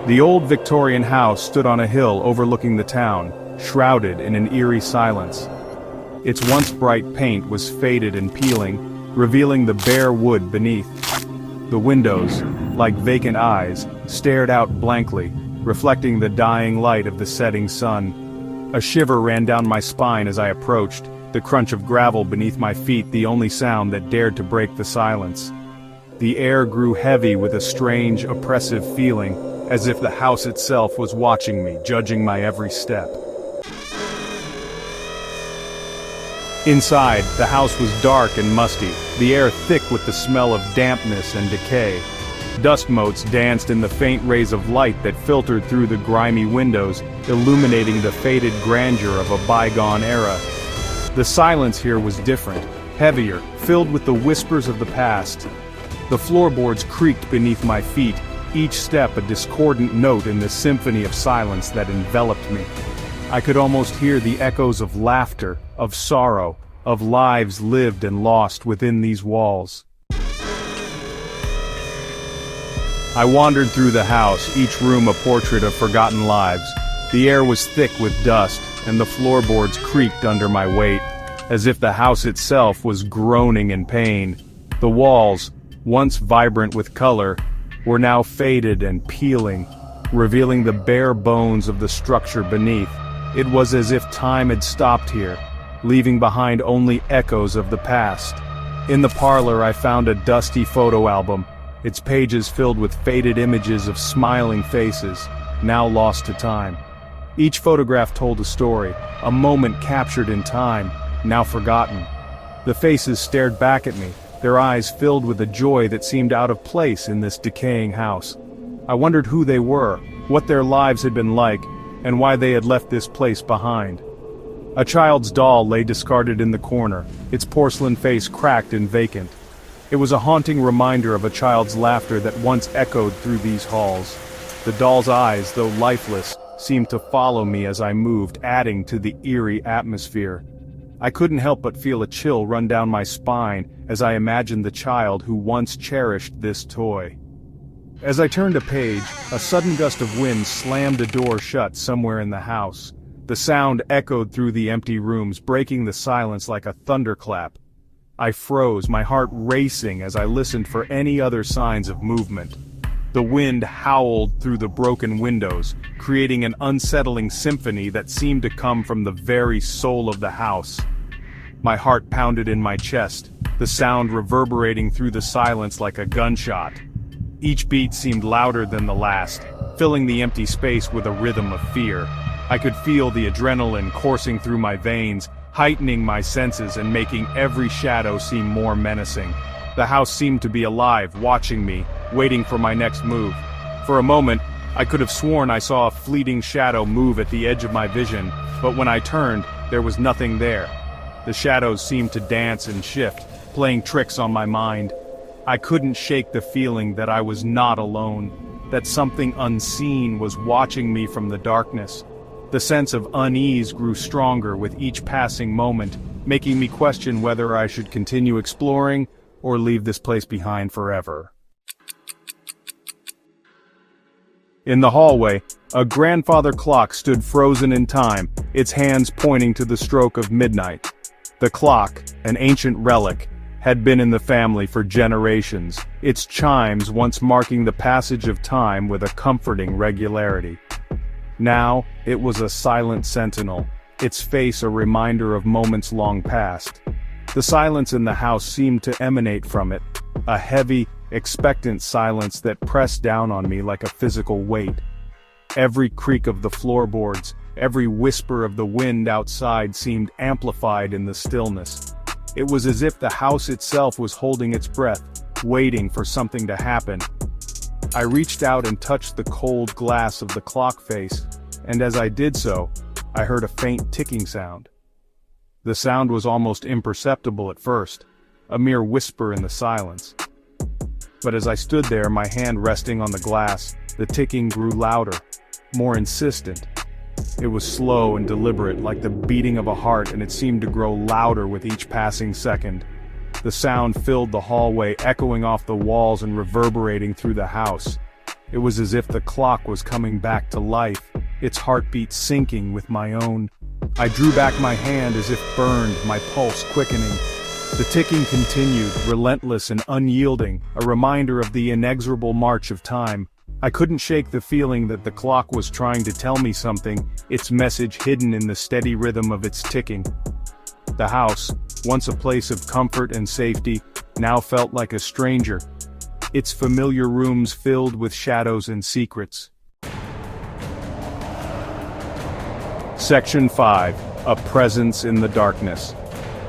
The old Victorian house stood on a hill overlooking the town, shrouded in an eerie silence. Its once bright paint was faded and peeling, revealing the bare wood beneath. The windows, like vacant eyes, stared out blankly, reflecting the dying light of the setting sun. A shiver ran down my spine as I approached, the crunch of gravel beneath my feet the only sound that dared to break the silence. The air grew heavy with a strange, oppressive feeling, as if the house itself was watching me, judging my every step. Inside, the house was dark and musty, the air thick with the smell of dampness and decay. Dust motes danced in the faint rays of light that filtered through the grimy windows, illuminating the faded grandeur of a bygone era. The silence here was different, heavier, filled with the whispers of the past. The floorboards creaked beneath my feet, each step a discordant note in the symphony of silence that enveloped me. I could almost hear the echoes of laughter, of sorrow, of lives lived and lost within these walls. I wandered through the house, each room a portrait of forgotten lives. The air was thick with dust, and the floorboards creaked under my weight, as if the house itself was groaning in pain. The walls, once vibrant with color, were now faded and peeling, revealing the bare bones of the structure beneath. It was as if time had stopped here, leaving behind only echoes of the past. In the parlor I found a dusty photo album, its pages filled with faded images of smiling faces, now lost to time. Each photograph told a story, a moment captured in time, now forgotten. The faces stared back at me, their eyes filled with a joy that seemed out of place in this decaying house. I wondered who they were, what their lives had been like, and why they had left this place behind. A child's doll lay discarded in the corner, its porcelain face cracked and vacant. It was a haunting reminder of a child's laughter that once echoed through these halls. The doll's eyes, though lifeless, seemed to follow me as I moved, adding to the eerie atmosphere. I couldn't help but feel a chill run down my spine as I imagined the child who once cherished this toy. As I turned a page, a sudden gust of wind slammed a door shut somewhere in the house. The sound echoed through the empty rooms, breaking the silence like a thunderclap. I froze, my heart racing as I listened for any other signs of movement. The wind howled through the broken windows, creating an unsettling symphony that seemed to come from the very soul of the house. My heart pounded in my chest, the sound reverberating through the silence like a gunshot. Each beat seemed louder than the last, filling the empty space with a rhythm of fear. I could feel the adrenaline coursing through my veins, heightening my senses and making every shadow seem more menacing. The house seemed to be alive, watching me, waiting for my next move. For a moment, I could have sworn I saw a fleeting shadow move at the edge of my vision, but when I turned, there was nothing there. The shadows seemed to dance and shift, playing tricks on my mind. I couldn't shake the feeling that I was not alone, that something unseen was watching me from the darkness. The sense of unease grew stronger with each passing moment, making me question whether I should continue exploring or leave this place behind forever. In the hallway, a grandfather clock stood frozen in time, its hands pointing to the stroke of midnight. The clock, an ancient relic, had been in the family for generations, its chimes once marking the passage of time with a comforting regularity. Now, it was a silent sentinel, its face a reminder of moments long past. The silence in the house seemed to emanate from it, a heavy, expectant silence that pressed down on me like a physical weight. Every creak of the floorboards, every whisper of the wind outside seemed amplified in the stillness. It was as if the house itself was holding its breath, waiting for something to happen. I reached out and touched the cold glass of the clock face, and as I did so, I heard a faint ticking sound. The sound was almost imperceptible at first, a mere whisper in the silence. But as I stood there, my hand resting on the glass, the ticking grew louder, more insistent. It was slow and deliberate, like the beating of a heart, and it seemed to grow louder with each passing second. The sound filled the hallway, echoing off the walls and reverberating through the house. It was as if the clock was coming back to life, its heartbeat syncing with my own. I drew back my hand as if burned, my pulse quickening. The ticking continued, relentless and unyielding, a reminder of the inexorable march of time. I couldn't shake the feeling that the clock was trying to tell me something, its message hidden in the steady rhythm of its ticking. The house, once a place of comfort and safety, now felt like a stranger, its familiar rooms filled with shadows and secrets. Section 5. A Presence in the Darkness.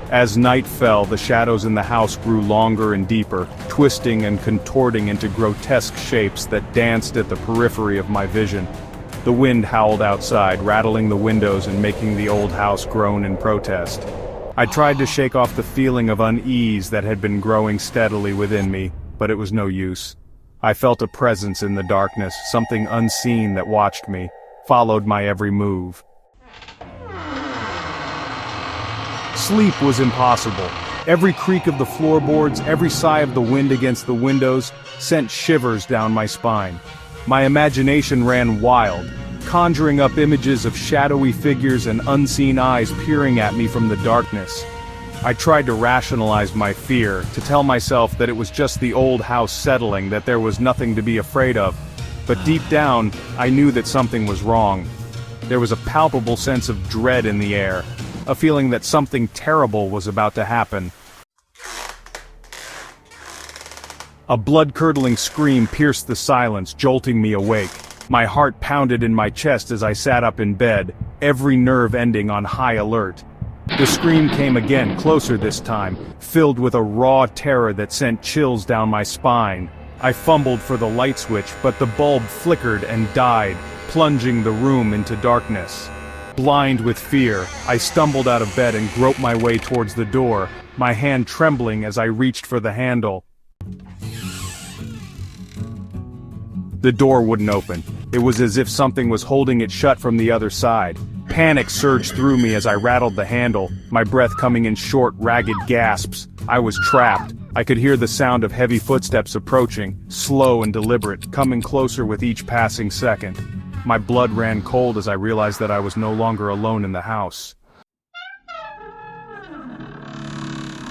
As night fell, the shadows in the house grew longer and deeper, twisting and contorting into grotesque shapes that danced at the periphery of my vision. The wind howled outside, rattling the windows and making the old house groan in protest. I tried to shake off the feeling of unease that had been growing steadily within me, but it was no use. I felt a presence in the darkness, something unseen that watched me, followed my every move. Sleep was impossible. Every creak of the floorboards, every sigh of the wind against the windows, sent shivers down my spine. My imagination ran wild, conjuring up images of shadowy figures and unseen eyes peering at me from the darkness. I tried to rationalize my fear, to tell myself that it was just the old house settling, that there was nothing to be afraid of. But deep down, I knew that something was wrong. There was a palpable sense of dread in the air, a feeling that something terrible was about to happen. A blood-curdling scream pierced the silence, jolting me awake. My heart pounded in my chest as I sat up in bed, every nerve ending on high alert. The scream came again, closer this time, filled with a raw terror that sent chills down my spine. I fumbled for the light switch, but the bulb flickered and died, plunging the room into darkness. Blind with fear, I stumbled out of bed and groped my way towards the door, my hand trembling as I reached for the handle. The door wouldn't open. It was as if something was holding it shut from the other side. Panic surged through me as I rattled the handle, my breath coming in short, ragged gasps. I was trapped. I could hear the sound of heavy footsteps approaching, slow and deliberate, coming closer with each passing second. My blood ran cold as I realized that I was no longer alone in the house.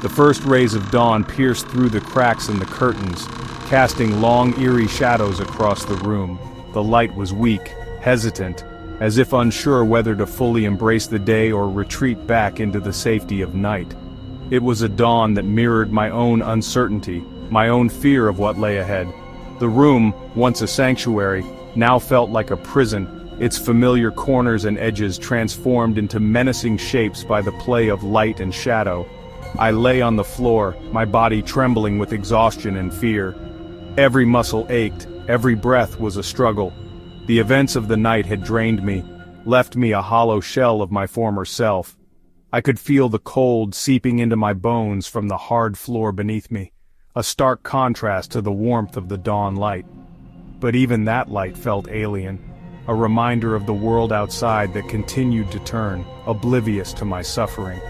The first rays of dawn pierced through the cracks in the curtains, casting long, eerie shadows across the room. The light was weak, hesitant, as if unsure whether to fully embrace the day or retreat back into the safety of night. It was a dawn that mirrored my own uncertainty, my own fear of what lay ahead. The room, once a sanctuary, now felt like a prison, its familiar corners and edges transformed into menacing shapes by the play of light and shadow. I lay on the floor, my body trembling with exhaustion and fear. Every muscle ached, every breath was a struggle. The events of the night had drained me, left me a hollow shell of my former self. I could feel the cold seeping into my bones from the hard floor beneath me, a stark contrast to the warmth of the dawn light. But even that light felt alien, a reminder of the world outside that continued to turn, oblivious to my suffering.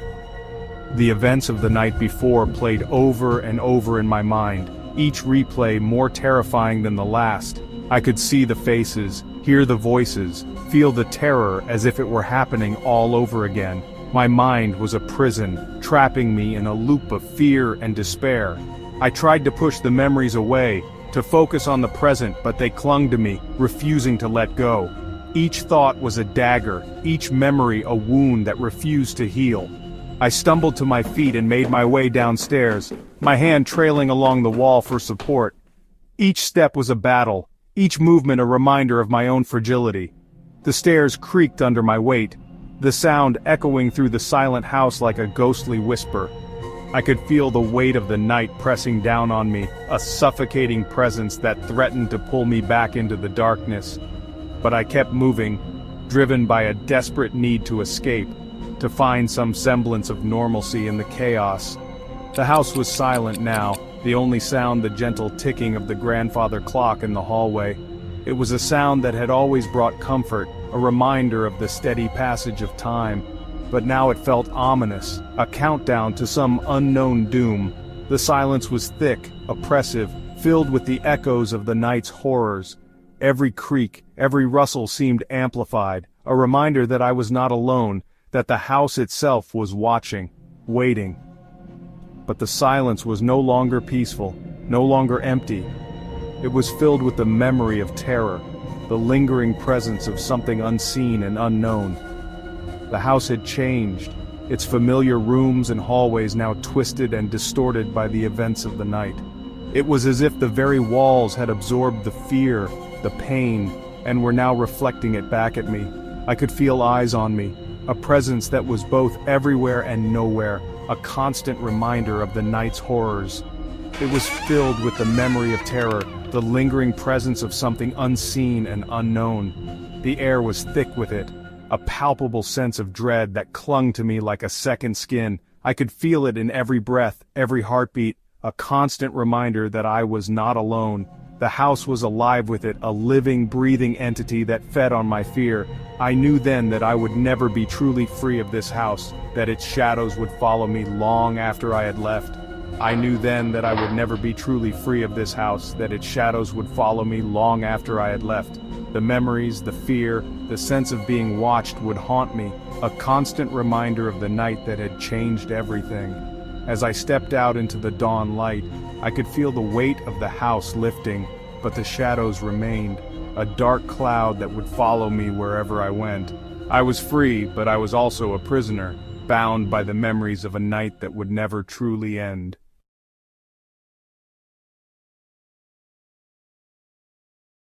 The events of the night before played over and over in my mind, each replay more terrifying than the last. I could see the faces, hear the voices, feel the terror as if it were happening all over again. My mind was a prison, trapping me in a loop of fear and despair. I tried to push the memories away, to focus on the present, but they clung to me, refusing to let go. Each thought was a dagger, each memory a wound that refused to heal. I stumbled to my feet and made my way downstairs, my hand trailing along the wall for support. Each step was a battle, each movement a reminder of my own fragility. The stairs creaked under my weight, the sound echoing through the silent house like a ghostly whisper. I could feel the weight of the night pressing down on me, a suffocating presence that threatened to pull me back into the darkness. But I kept moving, driven by a desperate need to escape, to find some semblance of normalcy in the chaos. The house was silent now, the only sound the gentle ticking of the grandfather clock in the hallway. It was a sound that had always brought comfort, a reminder of the steady passage of time. But now it felt ominous, a countdown to some unknown doom. The silence was thick, oppressive, filled with the echoes of the night's horrors. Every creak, every rustle seemed amplified, a reminder that I was not alone, that the house itself was watching, waiting. But the silence was no longer peaceful, no longer empty. It was filled with the memory of terror, the lingering presence of something unseen and unknown. The house had changed, its familiar rooms and hallways now twisted and distorted by the events of the night. It was as if the very walls had absorbed the fear, the pain, and were now reflecting it back at me. I could feel eyes on me, a presence that was both everywhere and nowhere, a constant reminder of the night's horrors. It was filled with the memory of terror, the lingering presence of something unseen and unknown. The air was thick with it, a palpable sense of dread that clung to me like a second skin. I could feel it in every breath, every heartbeat, a constant reminder that I was not alone. The house was alive with it, a living, breathing entity that fed on my fear. I knew then that I would never be truly free of this house, that its shadows would follow me long after I had left. I knew then that I would never be truly free of this house, that its shadows would follow me long after I had left. The memories, the fear, the sense of being watched would haunt me, a constant reminder of the night that had changed everything. As I stepped out into the dawn light, I could feel the weight of the house lifting, but the shadows remained, a dark cloud that would follow me wherever I went. I was free, but I was also a prisoner, bound by the memories of a night that would never truly end.